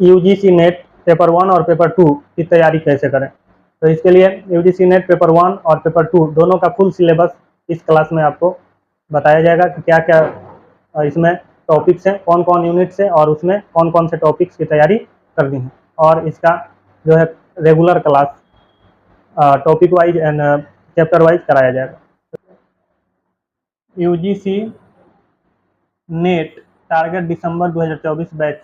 UGC net paper 1 और paper 2 की तैयारी कैसे करें। तो इसके लिए यूजीसी नेट पेपर 1 और पेपर 2 दोनों का फुल सिलेबस इस क्लास में आपको बताया जाएगा कि क्या क्या इसमें टॉपिक्स हैं, कौन कौन यूनिट्स हैं और उसमें कौन कौन से टॉपिक्स की तैयारी करनी है। और इसका जो है regular class topic wise and chapter wise कराया जाएगा। यूजीसी नेट टारगेट दिसंबर 2024 बैच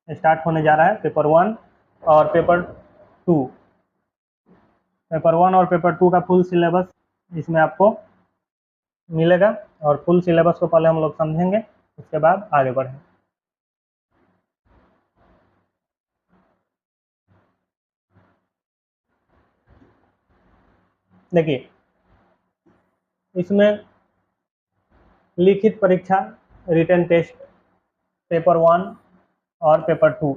स्टार्ट होने जा रहा है। पेपर 1 और पेपर 2 का फुल सिलेबस इसमें आपको मिलेगा और फुल सिलेबस को पहले हम लोग समझेंगे, उसके बाद आगे बढ़ेंगे। देखिए, इसमें लिखित परीक्षा, रिटन टेस्ट, पेपर 1 और पेपर 2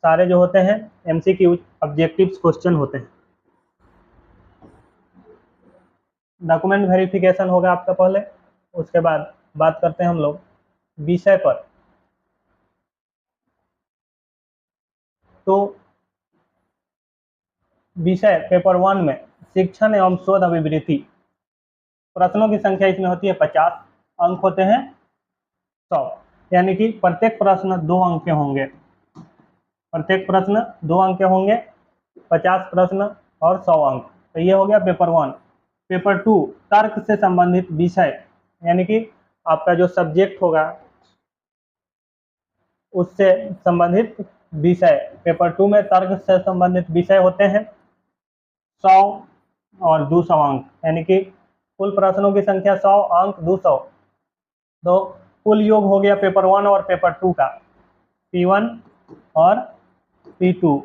सारे जो होते हैं एमसीक्यू ऑब्जेक्टिव्स क्वेश्चन होते हैं। डॉक्यूमेंट वेरिफिकेशन होगा आपका पहले, उसके बाद बात करते हैं हम लोग विषय पर। तो विषय पेपर 1 में शिक्षण एवं शोध अभिवृत्ति, प्रश्नों की संख्या इसमें होती है 50, अंक होते हैं 100, यानी कि प्रत्येक प्रश्न 2 अंक के होंगे। प्रत्येक प्रश्न 2 अंक के होंगे, 50 प्रश्न और 100 अंक। तो ये हो गया पेपर 1। पेपर 2 तर्क से संबंधित विषय, यानी कि आपका जो सब्जेक्ट होगा उससे संबंधित विषय। पेपर 2 में तर्क से संबंधित विषय होते हैं 100 और 200 अंक, यानी कि कुल प्रश्नों की संख्या 100, अंक 200। तो कुल योग हो गया पेपर 1 और पेपर 2 का P1 और P2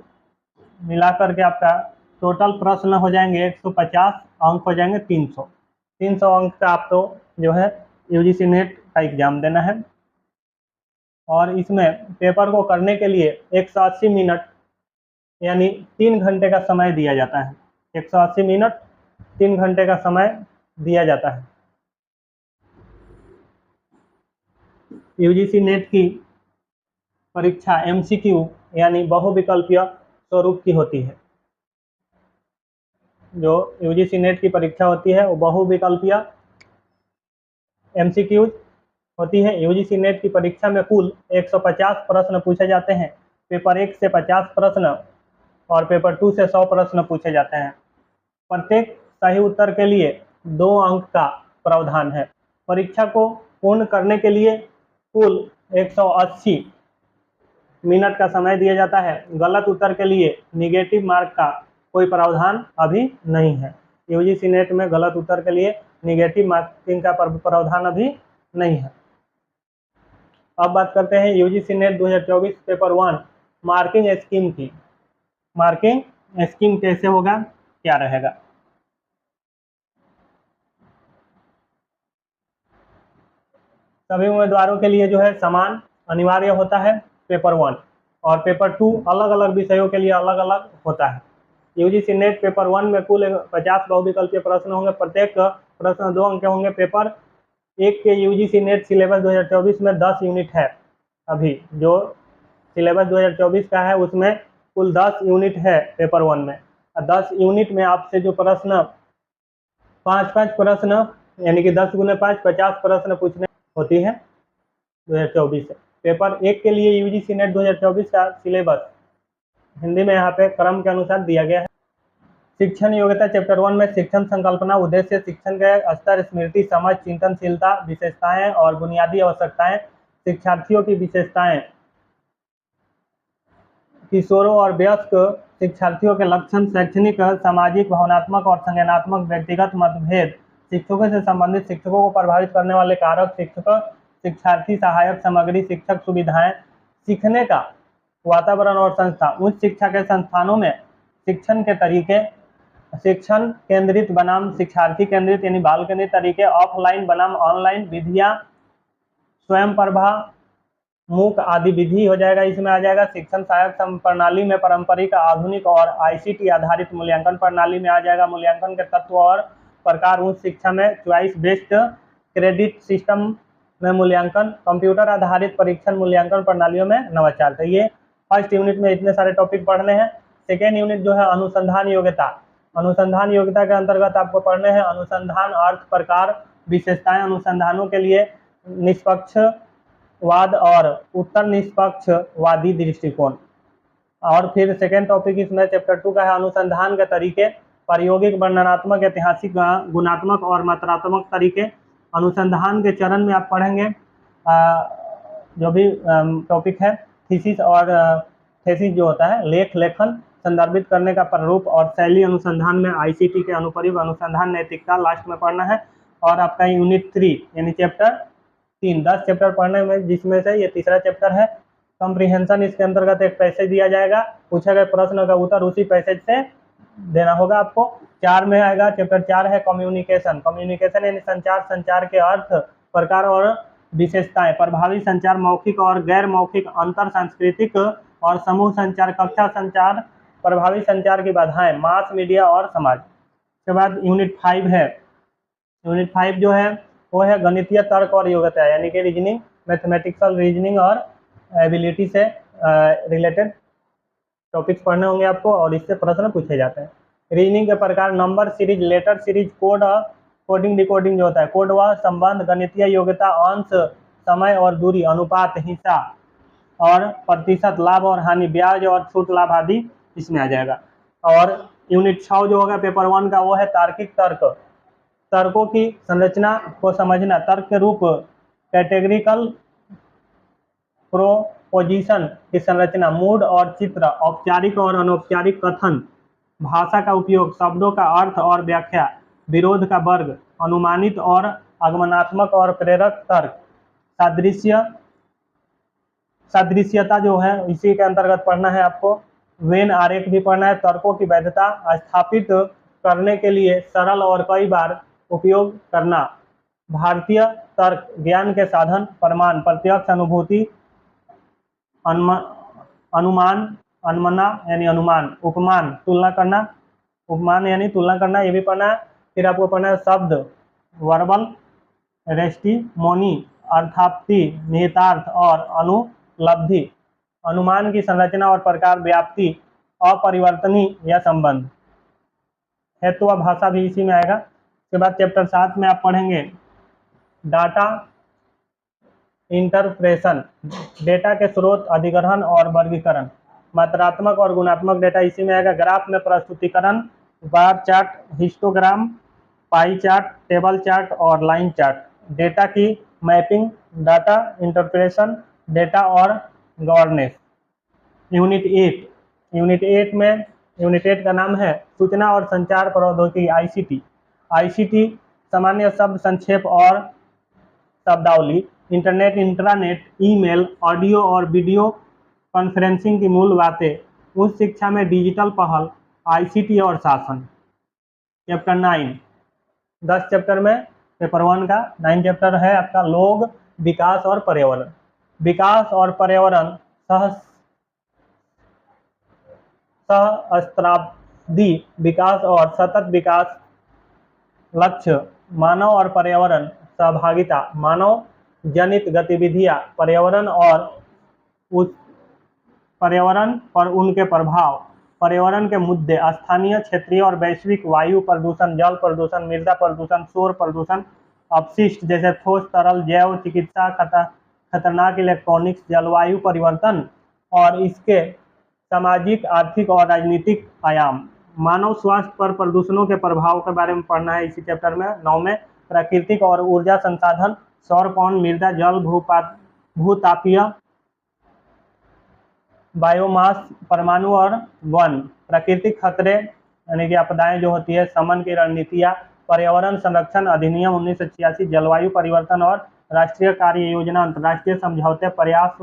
मिलाकर के आपका टोटल प्रश्न हो जाएंगे 150, अंक हो जाएंगे 300 अंक का आपको जो है यूजीसी नेट का एग्जाम देना है। और इसमें पेपर को करने के लिए 180 मिनट यानी 3 घंटे का समय दिया जाता है। 180 मिनट 3 घंटे का समय दिया जाता है। यूजीसी नेट की परीक्षा एमसीक्यू यानी बहुविकल्पीय स्वरूप की होती है। जो यूजीसी नेट की परीक्षा होती है वो बहुविकल्पीय एमसीक्यूज होती है। यूजीसी नेट की परीक्षा में कुल 150 प्रश्न पूछे जाते हैं। पेपर 1 से 50 प्रश्न और पेपर 2 से 100 प्रश्न पूछे जाते हैं। प्रत्येक सही उत्तर के लिए 2 अंक का प्रावधान है। परीक्षा को पूर्ण करने के लिए कुल 180 मिनट का समय दिया जाता है। गलत उत्तर के लिए निगेटिव मार्क का कोई प्रावधान अभी नहीं है। यूजीसी नेट में गलत उत्तर के लिए निगेटिव मार्किंग का प्रावधान अभी नहीं है। अब बात करते हैं UGC net 2024 paper 1 marking scheme की। मार्किंग स्कीम कैसे होगा, क्या रहेगा। सभी उम्मीदवारों के लिए जो है समान अनिवार्य होता है पेपर 1 और पेपर 2 अलग अलग विषयों के लिए अलग अलग होता है। यूजीसी नेट पेपर 1 में कुल 50 बहुविकल्पीय प्रश्न होंगे। प्रत्येक प्रश्न 2 अंक के होंगे। पेपर 1 के यूजीसी नेट सिलेबस 2024 में 10 यूनिट है। अभी जो सिलेबस 2024 का है उसमें कुल 10 यूनिट है पेपर 1 में। 10 यूनिट में आपसे जो प्रश्न 5-5 प्रश्न यानी कि 10 × 5 50 प्रश्न पूछने होती है 2024 से। पेपर 1 के लिए यूजीसी नेट 2024 का सिलेबस हिंदी में यहाँ पे क्रम के अनुसार दिया गया है। शिक्षण योग्यता चैप्टर 1 में शिक्षण संकल्पना, उद्देश्य, शिक्षण के स्तर, स्मृति, समझ, चिंतनशीलता, विशेषताएं और बुनियादी आवश्यकताएं, शिक्षार्थियों की विशेषताएं, किशोरों और वयस्क शिक्षार्थियों के लक्षण, शैक्षणिक, सामाजिक, भावनात्मक और संज्ञानात्मक व्यक्तिगत मतभेद, शिक्षकों से संबंधित शिक्षकों को प्रभावित करने वाले कारक, शिक्षक शिक्षार्थी सहायक सामग्री, शिक्षक सुविधाएं, सीखने का वातावरण और संस्था, उच्च शिक्षा के संस्थानों में शिक्षण के तरीके, शिक्षण केंद्रित बनाम शिक्षार्थी केंद्रित यानी बाल केंद्रित तरीके, ऑफलाइन बनाम ऑनलाइन विधियां, स्वयं प्रभा, मूक आदि विधि हो जाएगा, इसमें आ जाएगा। शिक्षण सहायक प्रणाली में पारंपरिक, आधुनिक और आईसीटी आधारित मूल्यांकन प्रणाली में आ जाएगा। मूल्यांकन के तत्व और प्रकार, उच्च शिक्षा में चॉइस बेस्ड क्रेडिट सिस्टम में मूल्यांकन, कंप्यूटर आधारित परीक्षण मूल्यांकन प्रणालियों में नवाचार। तो ये फर्स्ट यूनिट में इतने सारे टॉपिक पढ़ने हैं। सेकेंड यूनिट जो है अनुसंधान योग्यता, अनुसंधान योग्यता के अंतर्गत आपको पढ़ने हैं अनुसंधान, अर्थ, प्रकार, विशेषताएं, अनुसंधानों के लिए निष्पक्षवाद और उत्तर निष्पक्षवादी दृष्टिकोण। और फिर सेकेंड टॉपिक इसमें चैप्टर 2 का है अनुसंधान के तरीके, प्रायोगिक, वर्णनात्मक, ऐतिहासिक, गुणात्मक और मात्रात्मक तरीके। अनुसंधान के चरण में आप पढ़ेंगे जो भी टॉपिक है थीसिस और थेसिस जो होता है लेख लेखन, संदर्भित करने का प्रारूप और शैली, अनुसंधान में आईसीटी के अनुप्रयोग, अनुसंधान नैतिकता लास्ट में पढ़ना है। और आपका यूनिट 3 यानी चैप्टर 3 10 चैप्टर पढ़ने में, जिसमें से ये तीसरा चैप्टर है कॉम्प्रिहेंशन। इसके अंतर्गत एक पैसेज दिया जाएगा, पूछे गए प्रश्न का उत्तर उसी पैसेज से देना होगा आपको। 4 में आएगा चैप्टर 4 है कम्युनिकेशन, कम्युनिकेशन यानी संचार, संचार के अर्थ, प्रकार और विशेषताएं, प्रभावी संचार, मौखिक और गैर मौखिक, अंतर सांस्कृतिक और समूह संचार, कक्षा संचार, प्रभावी संचार की बाधाएं, मास मीडिया और समाज। उसके बाद यूनिट 5 है, यूनिट 5 जो है वो है गणितीय तर्क और योग्यता, यानी कि रीजनिंग, मैथमेटिकल रीजनिंग और एबिलिटी से रिलेटेड टॉपिक्स पढ़ने होंगे आपको और इससे प्रश्न पूछे जाते हैं। रीजनिंग के प्रकार, number series, letter series, code, coding decoding जो होता है, कोड व संबंध, गणितीय योग्यता, अंश, समय और दूरी, अनुपात, हिस्सा और प्रतिशत, लाभ और हानि, ब्याज और छूट लाभ आदि इसमें आ जाएगा। और यूनिट 6 जो होगा पेपर 1 का वो है तार्किक तर्क, तर्कों की संरचना को समझना, तर्क के रूप, कैटेगरिकल प्रोपोजिशन की संरचना, मूड और चित्र, औपचारिक और अनौपचारिक कथन, भाषा का उपयोग, शब्दों का अर्थ और व्याख्या, विरोध का वर्ग, अनुमानित और आगमनात्मक और प्रेरक तर्क, सादृश्य, सादृश्यता जो है इसी के अंतर्गत पढ़ना है आपको, वेन आरेख भी पढ़ना है, तर्कों की वैधता स्थापित करने के लिए सरल और कई बार उपयोग करना, भारतीय तर्क, ज्ञान के साधन, प्रमाण, प्रत्यक्ष अनुभूति, अनुमान, अनुमना यानी अनुमान, उपमान, तुलना करना, उपमान यानी तुलना करना, ये भी पढ़ना है। फिर आपको पढ़ना है शब्द, वर्बल रेस्टिमोनी, अर्थाप्ति, निहितार्थ और अनुलब्धि, अनुमान की संरचना और प्रकार, व्याप्ति, अपरिवर्तनीय या संबंध, हेतु व भाषा भी इसी में आएगा। उसके बाद चैप्टर 7 में आप पढ़ेंगे डाटा इंटरप्रेशन, डेटा के स्रोत, अधिग्रहण और वर्गीकरण, मात्रात्मक और गुणात्मक डेटा इसी में आएगा, ग्राफ में प्रस्तुतिकरण, bar chart, histogram, pie chart, table chart और लाइन चार्ट, डेटा की मैपिंग, डाटा इंटरप्रेशन, डेटा और गवर्नेंस। यूनिट 8 में, यूनिट 8 का नाम है सूचना और संचार प्रौद्योगिकी, आईसीटी, आईसीटी सामान्य शब्द संक्षेप और शब्दावली, इंटरनेट, इंट्रानेट, ईमेल, ऑडियो और वीडियो कॉन्फ्रेंसिंग की मूल बातें, उच्च शिक्षा में डिजिटल पहल, आईसीटी और शासन। चैप्टर 9 10 चैप्टर में पेपर 1 का 9 चैप्टर है आपका लोग, विकास और पर्यावरण, विकास और पर्यावरण सहस्त्राब्दी विकास और सतत विकास लक्ष्य, मानव और पर्यावरण सहभागिता, मानव जनित गतिविधियां, पर्यावरण और उस पर्यावरण पर उनके प्रभाव, पर्यावरण के मुद्दे, स्थानीय, क्षेत्रीय और वैश्विक, वायु प्रदूषण, जल प्रदूषण, मृदा प्रदूषण, शोर प्रदूषण, अपशिष्ट जैसे ठोस, तरल, जैव, चिकित्सा, खतरनाक इलेक्ट्रॉनिक्स, जलवायु परिवर्तन और इसके सामाजिक, आर्थिक और राजनीतिक आयाम, मानव स्वास्थ्य पर प्रदूषणों के प्रभाव के बारे में पढ़ना है इसी चैप्टर में। 9 में प्राकृतिक और ऊर्जा संसाधन, सौर, पवन, मृदा, जल, भूतापीय, बायोमास, परमाणु और वन, प्राकृतिक खतरे यानी कि आपदाएं जो होती है, समन की रणनीतियां, पर्यावरण संरक्षण अधिनियम 1986, जलवायु परिवर्तन और राष्ट्रीय कार्य योजना, अंतर्राष्ट्रीय समझौते, प्रयास,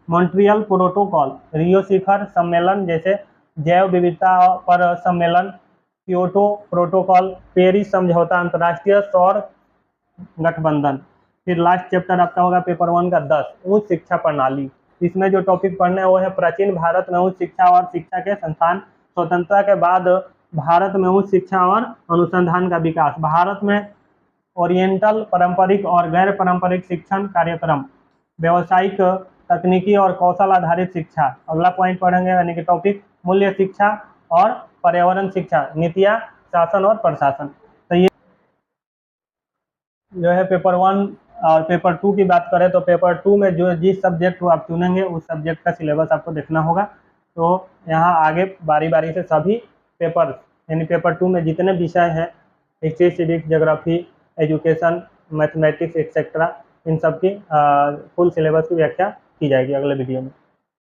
मॉन्ट्रियल प्रोटोकॉल, रियो शिखर सम्मेलन जैसे जैव विविधता पर सम्मेलन, क्योटो प्रोटोकॉल, पेरिस समझौता, अंतर्राष्ट्रीय सौर गठबंधन। फिर लास्ट चैप्टर आपका होगा पेपर 1 का 10 उच्च शिक्षा प्रणाली, इसमें जो टॉपिक पढ़ना है वो है प्राचीन भारत में उच्च शिक्षा और शिक्षा के संस्थान, स्वतंत्रता के बाद भारत में उच्च शिक्षा और अनुसंधान का विकास, भारत में ओरिएंटल पारंपरिक और गैर पारंपरिक शिक्षण कार्यक्रम, व्यावसायिक तकनीकी और कौशल आधारित शिक्षा, अगला पॉइंट पढ़ेंगे, यानी कि टॉपिक मूल्य शिक्षा और पर्यावरण शिक्षा, नीतियाँ, शासन और प्रशासन। तो ये जो है पेपर 1 और पेपर 2 की बात करें तो पेपर 2 में जो जिस सब्जेक्ट को आप चुनेंगे उस सब्जेक्ट का सिलेबस आपको देखना होगा। तो यहाँ आगे बारी बारी से सभी पेपर, यानी पेपर 2 में जितने विषय हैं, history, civics, geography, education, mathematics etcetera, इन सब की फुल सिलेबस की व्याख्या की जाएगी अगले वीडियो में।